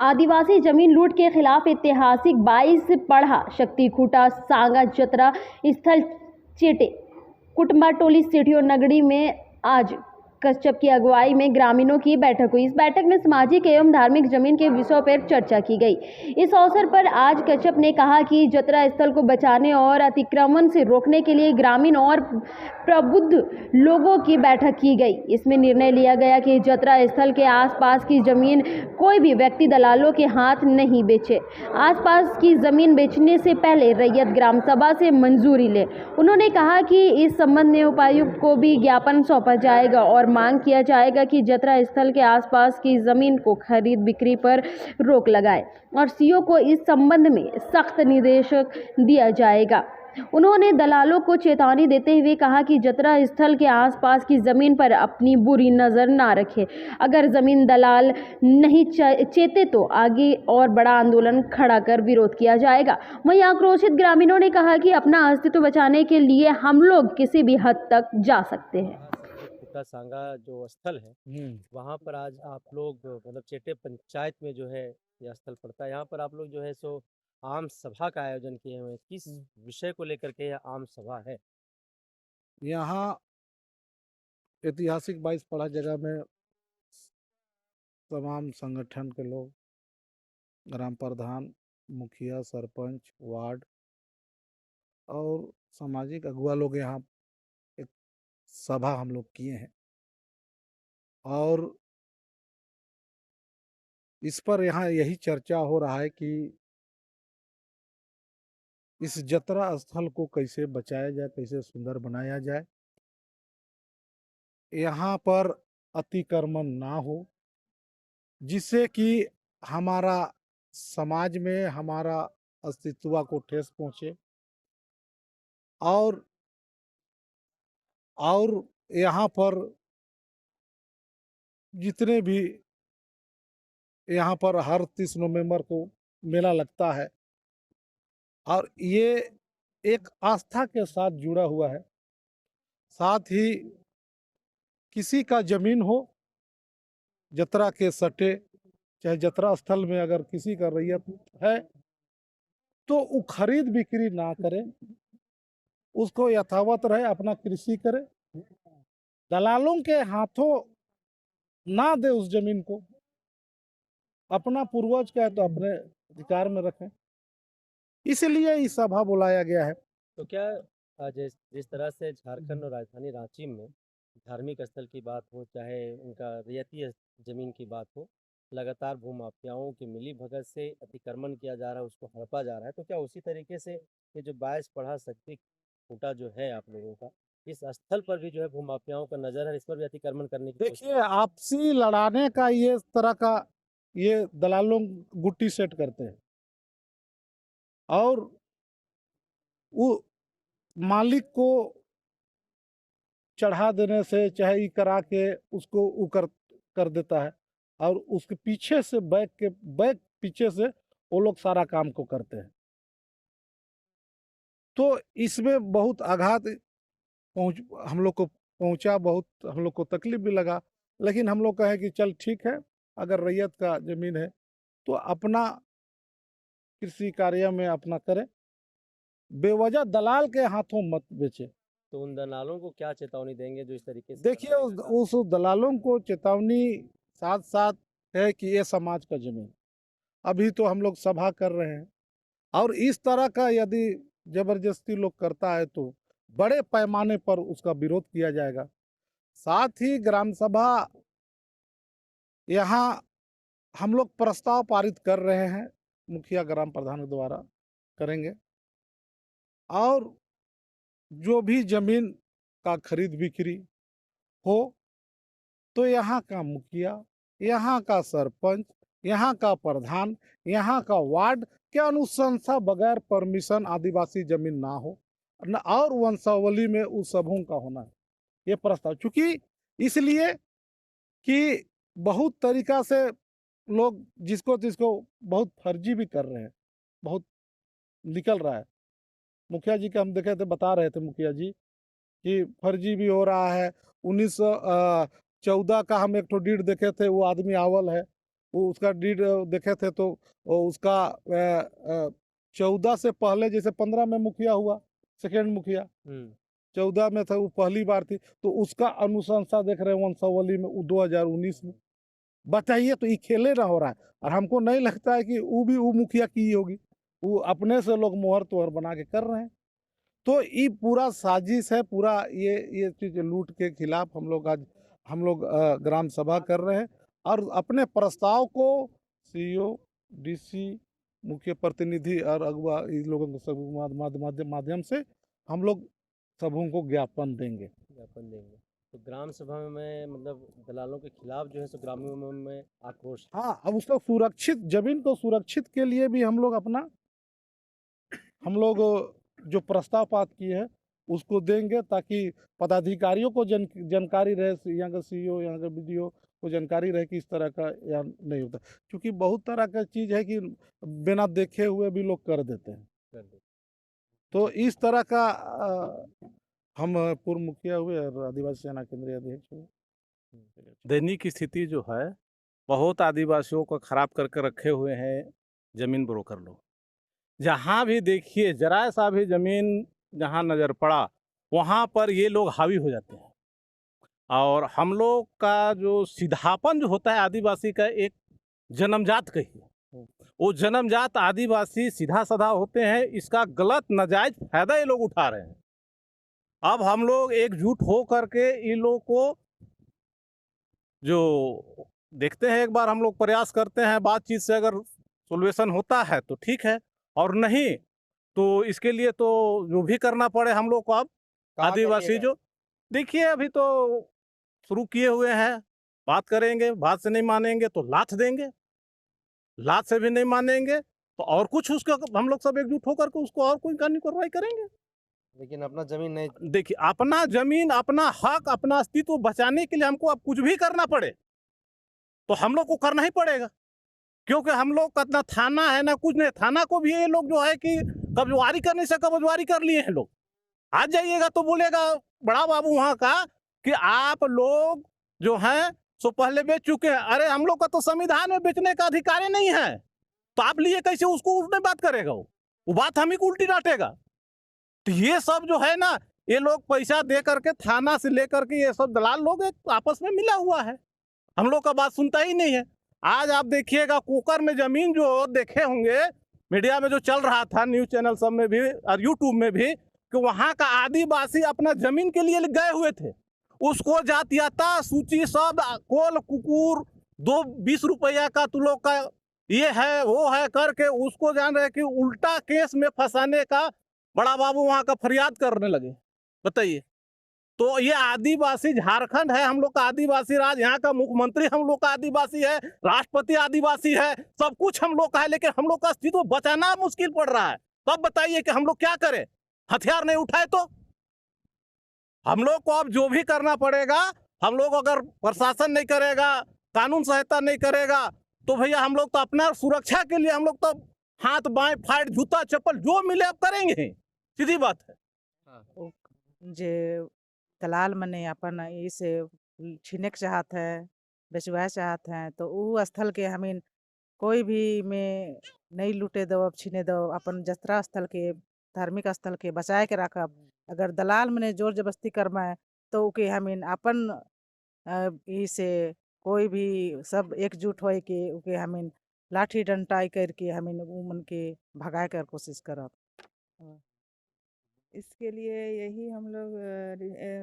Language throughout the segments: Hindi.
आदिवासी जमीन लूट के खिलाफ ऐतिहासिक 22 पढ़ा शक्ति खूटा सांगा जतरा स्थल चेटे कुटमाटोली सिटियो नगरी में आज कश्यप की अगुवाई में ग्रामीणों की बैठक हुई। इस बैठक में सामाजिक एवं धार्मिक जमीन के विषयों पर चर्चा की गई। इस अवसर पर आज कश्यप ने कहा कि जतरा स्थल को बचाने और अतिक्रमण से रोकने के लिए ग्रामीण और प्रबुद्ध लोगों की बैठक की गई। इसमें निर्णय लिया गया कि जतरा स्थल के आसपास की जमीन कोई भी व्यक्ति दलालों के हाथ नहीं बेचे। आसपास की जमीन बेचने से पहले रैयत ग्राम सभा से मंजूरी ले। उन्होंने कहा कि इस संबंध में उपायुक्त को भी ज्ञापन सौंपा जाएगा और मांग किया जाएगा कि जतरा स्थल के आसपास की जमीन को खरीद बिक्री पर रोक लगाए और सीओ को इस संबंध में सख्त निर्देश दिया जाएगा। उन्होंने दलालों को चेतावनी देते हुए कहा कि जतरा स्थल के आसपास की जमीन पर अपनी बुरी नजर ना रखे। अगर जमीन दलाल नहीं चेते तो आगे और बड़ा आंदोलन खड़ा कर विरोध किया जाएगा। वहीं आक्रोशित ग्रामीणों ने कहा कि अपना अस्तित्व बचाने के लिए हम लोग किसी भी हद तक जा सकते हैं। खुटा सांगा जो स्थल है वहाँ पर आज आप लोग मतलब चेटे पंचायत में जो है यह स्थल पड़ता है, यहाँ पर आप लोग जो है सो आम सभा का आयोजन किए हुए हैं। किस विषय को लेकर के यह आम सभा है? यहाँ ऐतिहासिक 22 पढ़ा जगह में तमाम संगठन के लोग, ग्राम प्रधान, मुखिया, सरपंच, वार्ड और सामाजिक अगुवा लोग यहाँ एक सभा हम लोग किए हैं और इस पर यहाँ यही चर्चा हो रहा है कि इस जतरा स्थल को कैसे बचाया जाए, कैसे सुंदर बनाया जाए, यहाँ पर अतिक्रमण ना हो, जिससे कि हमारा समाज में हमारा अस्तित्व को ठेस पहुँचे और यहाँ पर जितने भी यहाँ पर हर 30 नवंबर को मेला लगता है और ये एक आस्था के साथ जुड़ा हुआ है। साथ ही किसी का जमीन हो जतरा के सटे, चाहे जतरा स्थल में अगर किसी का रैयत है तो वो खरीद बिक्री ना करे, उसको यथावत रहे, अपना कृषि करे, दलालों के हाथों ना दे उस जमीन को, अपना पूर्वज का है तो अपने अधिकार में रखें। इसलिए इस सभा बुलाया गया है। तो क्या जिस जिस तरह से झारखंड और राजधानी रांची में धार्मिक स्थल की बात हो, चाहे उनका रियायती जमीन की बात हो, लगातार भूमाफियाओं की मिली भगत से अतिक्रमण किया जा रहा है, उसको हड़पा जा रहा है, तो क्या उसी तरीके से ये जो 22 पढ़ा शक्ति खूटा जो है आप लोगों का, इस स्थल पर भी जो है भूमाफियाओं का नजर है, इस पर भी अतिक्रमण करने की देखिए, आपसी लड़ाने का ये तरह का ये दलालों गुट्टी सेट करते हैं और वो मालिक को चढ़ा देने से चाहे करा के उसको उकर कर देता है और उसके पीछे से बैक पीछे से वो लोग सारा काम को करते हैं। तो इसमें बहुत आघात हम लोग को पहुंचा, बहुत हम लोग को तकलीफ भी लगा, लेकिन हम लोग कहे कि चल ठीक है, अगर रैयत का जमीन है तो अपना कृषि कार्य में अपना करें, बेवजह दलाल के हाथों मत बेचे। तो उन दलालों को क्या चेतावनी देंगे जो इस तरीके से? देखिए, उस दलालों को चेतावनी साथ साथ है कि ये समाज का जमीन, अभी तो हम लोग सभा कर रहे हैं और इस तरह का यदि जबरदस्ती लोग करता है तो बड़े पैमाने पर उसका विरोध किया जाएगा। साथ ही ग्राम सभा यहाँ हम लोग प्रस्ताव पारित कर रहे हैं, मुखिया ग्राम प्रधान के द्वारा करेंगे और जो भी जमीन का खरीद बिक्री हो तो यहाँ का मुखिया, यहाँ का सरपंच, यहाँ का प्रधान, यहाँ का वार्ड के अनुशंसा बगैर परमिशन आदिवासी जमीन ना हो और वंशावली में उस सबों का होना है ये प्रस्ताव। चूंकि इसलिए कि बहुत तरीका से लोग जिसको बहुत फर्जी भी कर रहे हैं, बहुत निकल रहा है। मुखिया जी का हम देखे थे, बता रहे थे मुखिया जी कि फर्जी भी हो रहा है। 1914 का हम एक ठो डीड देखे थे, वो आदमी आवल है वो उसका डीड देखे थे तो वो उसका 14 से पहले जैसे 15 में मुखिया हुआ, सेकेंड मुखिया 14 में था, वो पहली बार थी, तो उसका अनुशंसा देख रहे हैं वंशावली में 2019 में। बताइए, तो ये खेले ना हो रहा है। और हमको नहीं लगता है कि वो भी वो मुखिया की होगी, वो अपने से लोग मोहर तोहर बना के कर रहे हैं। तो ये पूरा साजिश है, पूरा ये चीज लूट के खिलाफ हम लोग आज ग्राम सभा कर रहे हैं और अपने प्रस्ताव को सीईओ, डीसी, मुख्य प्रतिनिधि और अगुवा इन लोगों को सब माध्यम से हम लोग सबों को ज्ञापन देंगे। तो ग्राम सभा में मतलब दलालों के खिलाफ जो है सो ग्रामीणों में आक्रोश है। हाँ, अब उसको सुरक्षित, जमीन को सुरक्षित के लिए भी हम लोग जो प्रस्ताव पास किए हैं उसको देंगे, ताकि पदाधिकारियों को जानकारी रहे, यहाँ का सीईओ, यहाँ का बीडीओ को जानकारी रहे कि इस तरह का या नहीं होता, क्योंकि बहुत तरह का चीज़ है कि बिना देखे हुए भी लोग कर देते हैं। तो इस तरह का हम पूर्व मुखिया हुए और आदिवासी सेना केंद्रीय अध्यक्ष हुए। दैनिक स्थिति जो है बहुत आदिवासियों को खराब करके रखे हुए हैं जमीन ब्रोकर लोग। जहाँ भी देखिए जरा सा भी जमीन जहाँ नज़र पड़ा वहाँ पर ये लोग हावी हो जाते हैं। और हम लोग का जो सीधापन जो होता है आदिवासी का, एक जन्मजात कहिए, वो जन्मजात आदिवासी सीधा साधा होते हैं। इसका गलत नाजायज फायदा ये लोग उठा रहे हैं। अब हम लोग एकजुट हो करके इन लोग को जो देखते हैं, एक बार हम लोग प्रयास करते हैं, बातचीत से अगर सोल्यूशन होता है तो ठीक है, और नहीं तो इसके लिए तो जो भी करना पड़े हम लोग को। अब आदिवासी जो देखिए अभी तो शुरू किए हुए हैं, बात करेंगे, बात से नहीं मानेंगे तो लात देंगे, लात से भी नहीं मानेंगे तो और कुछ उसका हम लोग सब एकजुट होकर के उसको और कोई कानूनी कार्रवाई करेंगे। लेकिन अपना जमीन नहीं, देखिए अपना जमीन, अपना हक, अपना अस्तित्व बचाने के लिए हमको अब कुछ भी करना पड़े तो हम लोग को करना ही पड़ेगा, क्योंकि हम लोग का ना थाना है ना कुछ नहीं। थाना को भी ये लोग जो है कि कब्जवारी करने से कब्जवारी कर लिए हैं लोग। आज जाइएगा तो बोलेगा बड़ा बाबू वहाँ का कि आप लोग जो हैं सो पहले बेच चुके हैं। अरे हम लोग का तो संविधान में बेचने का अधिकार ही नहीं है, तो आप लिए कैसे? उसको उसमें बात करेगा, वो बात हम ही को उल्टी डांटेगा। तो ये सब जो है ना, ये लोग पैसा दे करके थाना से लेकर के ये सब दलाल लोग एक आपस में मिला हुआ है, हम लोग का बात सुनता ही नहीं है। आज आप देखिएगा कोकर में जमीन जो देखे होंगे मीडिया में जो चल रहा था, न्यूज चैनल सब में भी और यूट्यूब में भी, कि वहाँ का आदिवासी अपना जमीन के लिए गए हुए थे। उसको जातियाता सूची सब कोल कुकुर 2-20 रुपया का तू लोग का ये है वो है करके उसको जान रहे कि उल्टा केस में फंसाने का बड़ा बाबू वहाँ का फरियाद करने लगे। बताइए, तो ये आदिवासी झारखंड है, हम लोग का आदिवासी राज, यहाँ का मुख्यमंत्री हम लोग का आदिवासी है, राष्ट्रपति आदिवासी है, सब कुछ हम लोग का है, लेकिन हम लोग का अस्तित्व बचाना मुश्किल पड़ रहा है। तो अब बताइए कि हम लोग क्या करें? हथियार नहीं उठाए तो हम लोग को अब जो भी करना पड़ेगा, हम लोग अगर प्रशासन नहीं करेगा, कानून सहायता नहीं करेगा, तो भैया हम लोग तो अपना सुरक्षा के लिए हम लोग तो हाथ बाएं फाइट, जूता चप्पल जो मिले अब करेंगे, सीधी बात है। जे दलाल मने अपन इसे छीने के चाहत है, बेचवाए चाहत हैं, तो ऊ स्थल के हमीन कोई भी में नहीं लूटे दो, अब छीने दो, अपन जतरा स्थल के, धार्मिक स्थल के बचाए के रखब। अगर दलाल मने जोर जबरदस्ती करवाए तो उके हमीन अपन इसे कोई भी सब एकजुट होए के उके हमीन लाठी डंटाई करके हमीन ऊ मन के भगाए कर कोशिश करब। इसके लिए यही हम लोग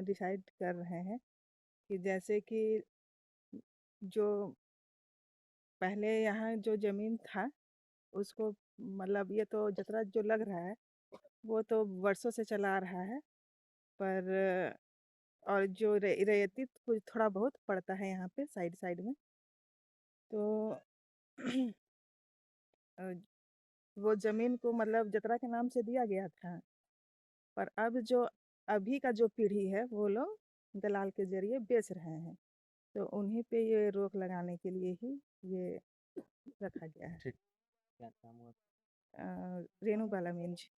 डिसाइड कर रहे हैं कि जैसे कि जो पहले यहाँ जो ज़मीन था उसको, मतलब ये तो जतरा जो लग रहा है वो तो वर्षों से चला आ रहा है, पर और जो रैयती कुछ थोड़ा बहुत पड़ता है यहाँ पे साइड साइड में, तो वो ज़मीन को मतलब जतरा के नाम से दिया गया था। पर अब जो अभी का जो पीढ़ी है वो लोग दलाल के जरिए बेच रहे हैं, तो उन्हीं पे ये रोक लगाने के लिए ही ये रखा गया है। क्या काम हुआ? रेणु बाला मीन जी।